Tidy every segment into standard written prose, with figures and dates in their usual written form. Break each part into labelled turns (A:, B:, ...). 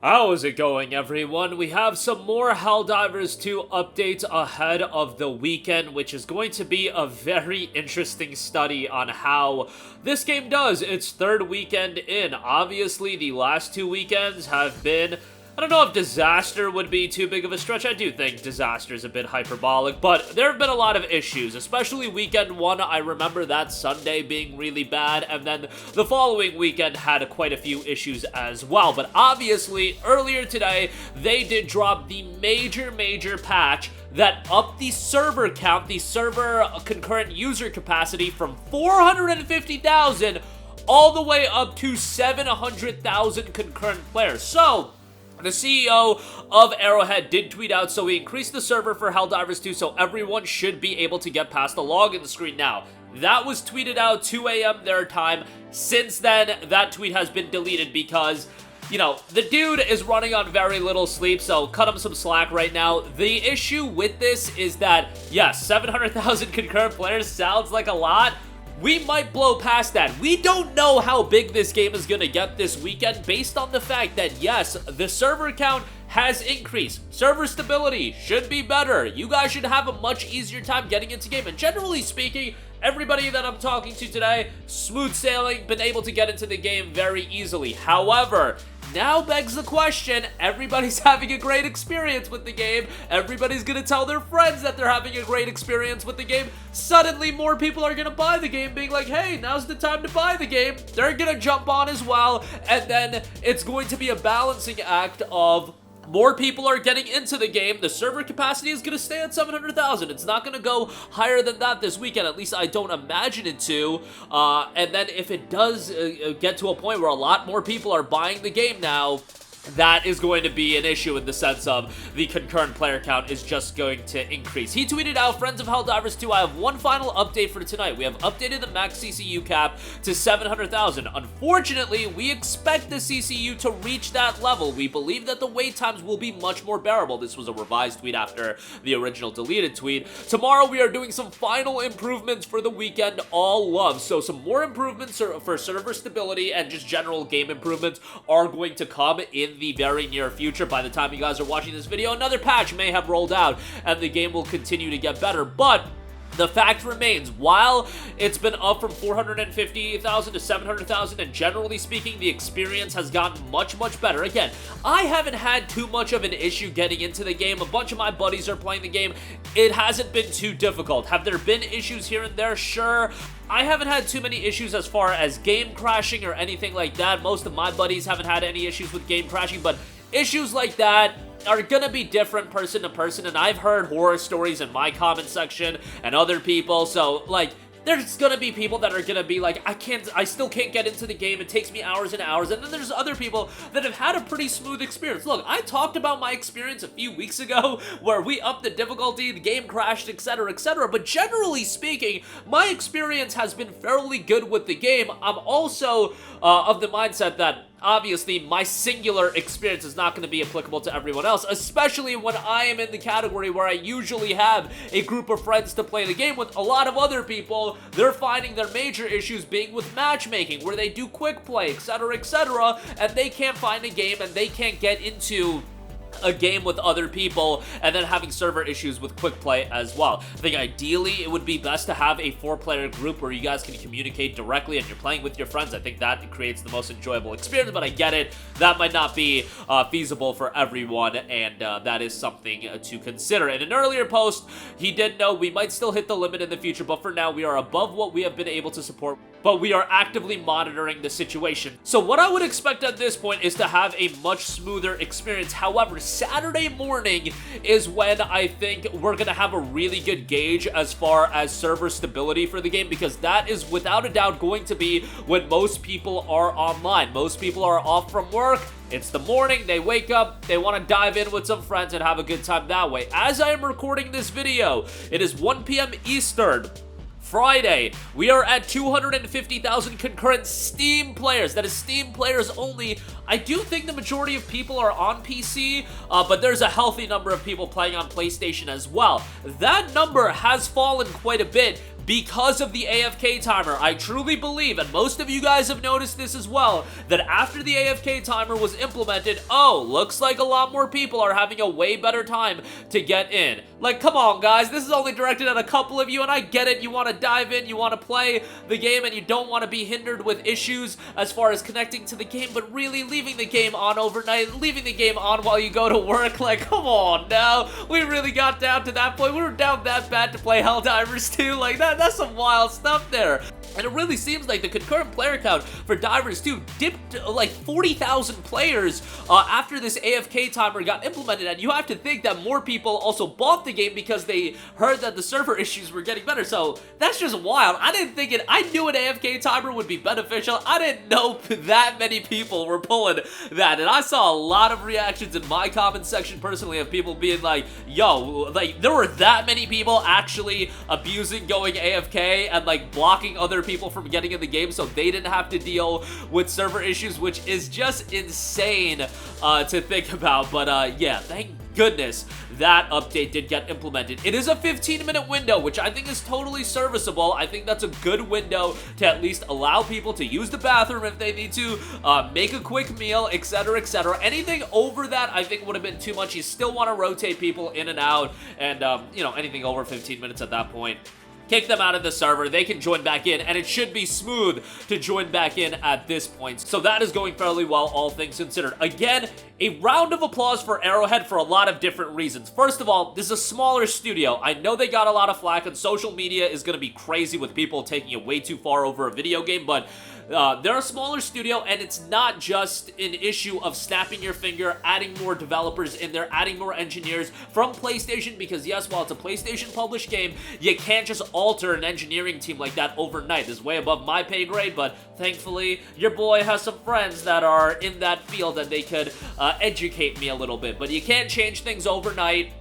A: How is it going, everyone? We have some more Helldivers 2 updates ahead of the weekend, which is going to be a very interesting study on how this game does its third weekend in. Obviously, the last 2 weekends have been... I don't know if disaster would be too big of a stretch. I do think disaster is a bit hyperbolic, but there have been a lot of issues, especially weekend 1. I remember that Sunday being really bad, and then the following weekend had quite a few issues as well. But obviously, earlier today, they did drop the major patch that upped the server count, the server concurrent user capacity from 450,000 all the way up to 700,000 concurrent players. So the CEO of Arrowhead did tweet out, so we increased the server for Helldivers 2, so everyone should be able to get past the login screen now. That was tweeted out 2 a.m. their time. Since then, that tweet has been deleted because, you know, the dude is running on very little sleep, so cut him some slack right now. The issue with this is that, yes, 700,000 concurrent players sounds like a lot. We might blow past that. We don't know how big this game is going to get this weekend based on the fact that, yes, the server count has increased. Server stability should be better. You guys should have a much easier time getting into game. And generally speaking, everybody that I'm talking to today, smooth sailing, been able to get into the game very easily. However, now begs the question, everybody's having a great experience with the game, everybody's gonna tell their friends that they're having a great experience with the game, suddenly more people are gonna buy the game, being like, hey, now's the time to buy the game, they're gonna jump on as well, and then it's going to be a balancing act of more people are getting into the game. The server capacity is going to stay at 700,000. It's not going to go higher than that this weekend. At least I don't imagine it to. And then if it does get to a point where a lot more people are buying the game now, that is going to be an issue in the sense of the concurrent player count is just going to increase. He tweeted out, friends of Helldivers 2, I have one final update for tonight. We have updated the max CCU cap to 700,000. Unfortunately, we expect the CCU to reach that level. We believe that the wait times will be much more bearable. This was a revised tweet after the original deleted tweet. Tomorrow, we are doing some final improvements for the weekend, all love. So some more improvements for server stability and just general game improvements are going to come in the very near future. By the time you guys are watching this video, another patch may have rolled out and the game will continue to get better. But the fact remains, while it's been up from 450,000 to 700,000, and generally speaking, the experience has gotten much better. Again, I haven't had too much of an issue getting into the game. A bunch of my buddies are playing the game. It hasn't been too difficult. Have there been issues here and there? Sure. I haven't had too many issues as far as game crashing or anything like that. Most of my buddies haven't had any issues with game crashing, but issues like that are gonna be different person to person, and I've heard horror stories in my comment section and other people, so, like, there's gonna be people that are gonna be like, I still can't get into the game, it takes me hours and hours, and then there's other people that have had a pretty smooth experience. Look, I talked about my experience a few weeks ago, where we upped the difficulty, the game crashed, etc, but generally speaking, my experience has been fairly good with the game. I'm also of the mindset that obviously, my singular experience is not going to be applicable to everyone else, especially when I am in the category where I usually have a group of friends to play the game with. A lot of other people, they're finding their major issues being with matchmaking, where they do quick play, etc, and they can't find a game and they can't get into a game with other people, and then having server issues with quick play as well. I think ideally it would be best to have a 4-player group where you guys can communicate directly and you're playing with your friends. I think that creates the most enjoyable experience, but I get it, that might not be feasible for everyone, and that is something to consider. In an earlier post, he did know we might still hit the limit in the future, but for now we are above what we have been able to support, but we are actively monitoring the situation. So what I would expect at this point is to have a much smoother experience. However, Saturday morning is when I think we're gonna have a really good gauge as far as server stability for the game, because that is without a doubt going to be when most people are online. Most people are off from work. It's the morning, they wake up, they want to dive in with some friends and have a good time that way. As I am recording this video, it is 1 p.m. Eastern. Friday, we are at 250,000 concurrent Steam players. That is Steam players only. I do think the majority of people are on PC, but there's a healthy number of people playing on PlayStation as well. That number has fallen quite a bit because of the AFK timer. I truly believe, and most of you guys have noticed this as well, that after the AFK timer was implemented, oh, looks like a lot more people are having a way better time to get in. Like, come on, guys, this is only directed at a couple of you, and I get it. You want to dive in, you want to play the game, and you don't want to be hindered with issues as far as connecting to the game, but really leaving the game on overnight, leaving the game on while you go to work, like, come on now. We really got down to that point. We were down that bad to play Helldivers 2. Like, that's some wild stuff there. And it really seems like the concurrent player count for Divers 2 dipped like 40,000 players after this AFK timer got implemented, and you have to think that more people also bought the game because they heard that the server issues were getting better, so that's just wild. I knew an AFK timer would be beneficial. I didn't know that many people were pulling that, and I saw a lot of reactions in my comment section personally of people being like, yo, like, there were that many people actually abusing going AFK and like blocking other people from getting in the game so they didn't have to deal with server issues, which is just insane to think about. But yeah, thank goodness that update did get implemented. It is a 15-minute window, which I think is totally serviceable. I think that's a good window to at least allow people to use the bathroom if they need to, make a quick meal, etc., etc. Anything over that, I think, would have been too much. You still want to rotate people in and out, and, you know, anything over 15 minutes at that point, kick them out of the server, they can join back in, and it should be smooth to join back in at this point. So that is going fairly well, all things considered. Again, a round of applause for Arrowhead for a lot of different reasons. First of all, this is a smaller studio. I know they got a lot of flack, and social media is going to be crazy with people taking it way too far over a video game, but they're a smaller studio, and it's not just an issue of snapping your finger, adding more developers in there, adding more engineers from PlayStation, because yes, while it's a PlayStation published game, you can't just alter an engineering team like that overnight. This is way above my pay grade, but thankfully, your boy has some friends that are in that field and they could educate me a little bit. But you can't change things overnight,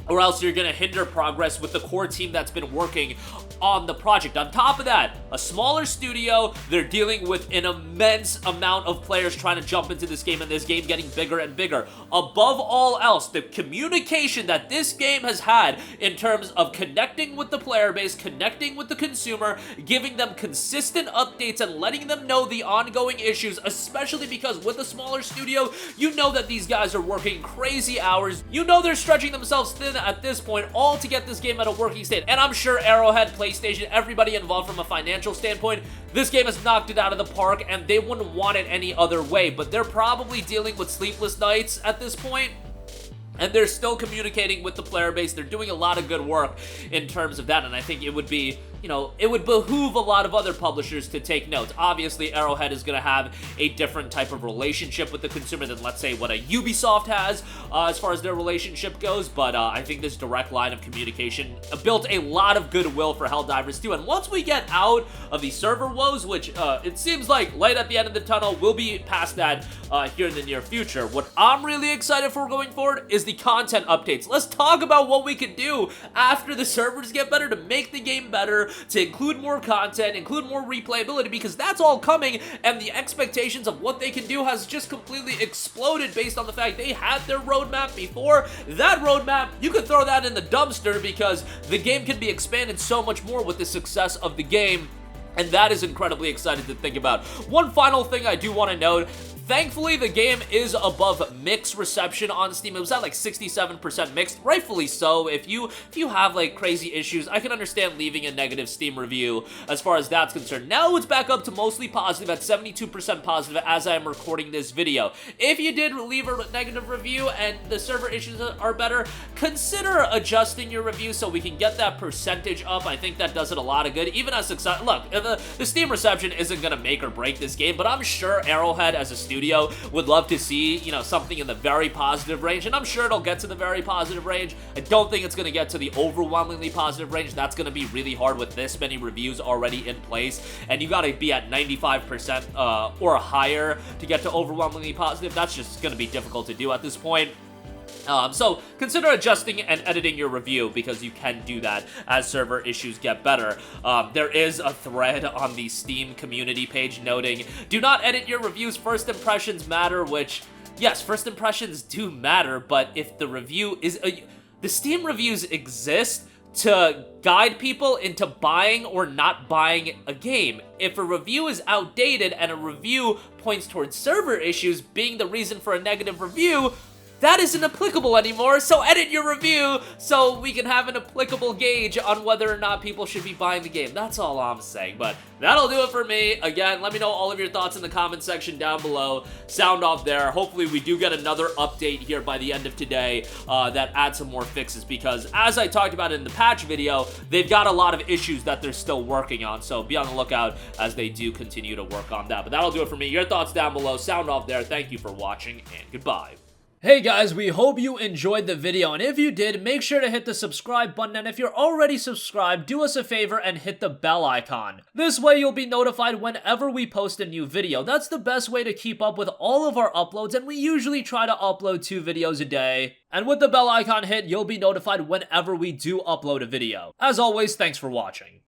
A: or else you're gonna hinder progress with the core team that's been working on the project. On top of that, a smaller studio, they're dealing with an immense amount of players trying to jump into this game, and this game getting bigger and bigger. Above all else, the communication that this game has had in terms of connecting with the player base, connecting with the consumer, giving them consistent updates and letting them know the ongoing issues, especially because with a smaller studio, you know that these guys are working crazy hours. You know they're stretching themselves thin at this point, all to get this game at a working state. And I'm sure Arrowhead, PlayStation, everybody involved from a financial standpoint, this game has knocked it out of the park, and they wouldn't want it any other way. But they're probably dealing with sleepless nights at this point, and they're still communicating with the player base. They're doing a lot of good work in terms of that, and I think it would be, you know, it would behoove a lot of other publishers to take notes. Obviously, Arrowhead is going to have a different type of relationship with the consumer than, let's say, what a Ubisoft has as far as their relationship goes, but I think this direct line of communication built a lot of goodwill for Helldivers 2, and once we get out of the server woes, which it seems like light at the end of the tunnel, we'll be past that here in the near future. What I'm really excited for going forward is the content updates. Let's talk about what we can do after the servers get better to make the game better, to include more content, include more replayability, because that's all coming, and the expectations of what they can do has just completely exploded based on the fact they had their roadmap before. That roadmap, you could throw that in the dumpster because the game can be expanded so much more with the success of the game, and that is incredibly exciting to think about. One final thing I do want to note: thankfully, the game is above mixed reception on Steam. It was at like 67% mixed, rightfully so. If you have like crazy issues, I can understand leaving a negative Steam review as far as that's concerned. Now it's back up to mostly positive at 72% positive as I am recording this video. If you did leave a negative review and the server issues are better, consider adjusting your review so we can get that percentage up. I think that does it a lot of good. Even as success, look, the Steam reception isn't gonna make or break this game, but I'm sure Arrowhead as a studio would love to see, you know, something in the very positive range, and I'm sure it'll get to the very positive range. I don't think it's going to get to the overwhelmingly positive range. That's going to be really hard with this many reviews already in place, and you got to be at 95% or higher to get to overwhelmingly positive. That's just going to be difficult to do at this point. So consider adjusting and editing your review, because you can do that as server issues get better. There is a thread on the Steam community page noting, do not edit your reviews, first impressions matter, which, yes, first impressions do matter, but if the review is... the Steam reviews exist to guide people into buying or not buying a game. If a review is outdated and a review points towards server issues being the reason for a negative review, that isn't applicable anymore, so edit your review so we can have an applicable gauge on whether or not people should be buying the game. That's all I'm saying, but that'll do it for me. Again, let me know all of your thoughts in the comment section down below. Sound off there. Hopefully we do get another update here by the end of today that adds some more fixes, because as I talked about in the patch video, they've got a lot of issues that they're still working on, so be on the lookout as they do continue to work on that. But that'll do it for me. Your thoughts down below. Sound off there. Thank you for watching, and goodbye. Hey guys, we hope you enjoyed the video, and if you did, make sure to hit the subscribe button, and if you're already subscribed, do us a favor and hit the bell icon. This way you'll be notified whenever we post a new video. That's the best way to keep up with all of our uploads, and we usually try to upload 2 videos a day. And with the bell icon hit, you'll be notified whenever we do upload a video. As always, thanks for watching.